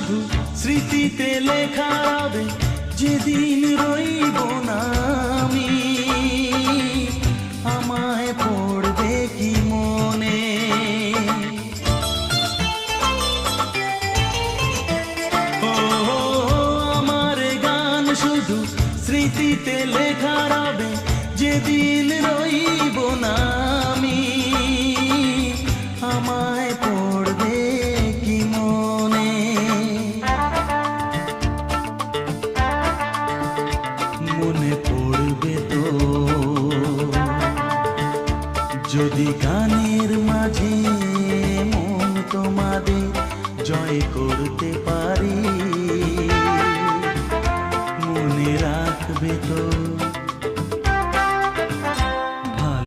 শুধু স্মৃতিতে লেখা রবে, যেদিন রইব না আমি, আমায় পড়বে কি মনে। ও আমার গান শুধু স্মৃতিতে লেখা রবে, যেদিন রইব না আমি, আমায় পড়বে কি মনে। মনে পড়বে তো যদি গানের মাঝে মন তোমাদের জয় করতে পারি। মনে রাখবে তো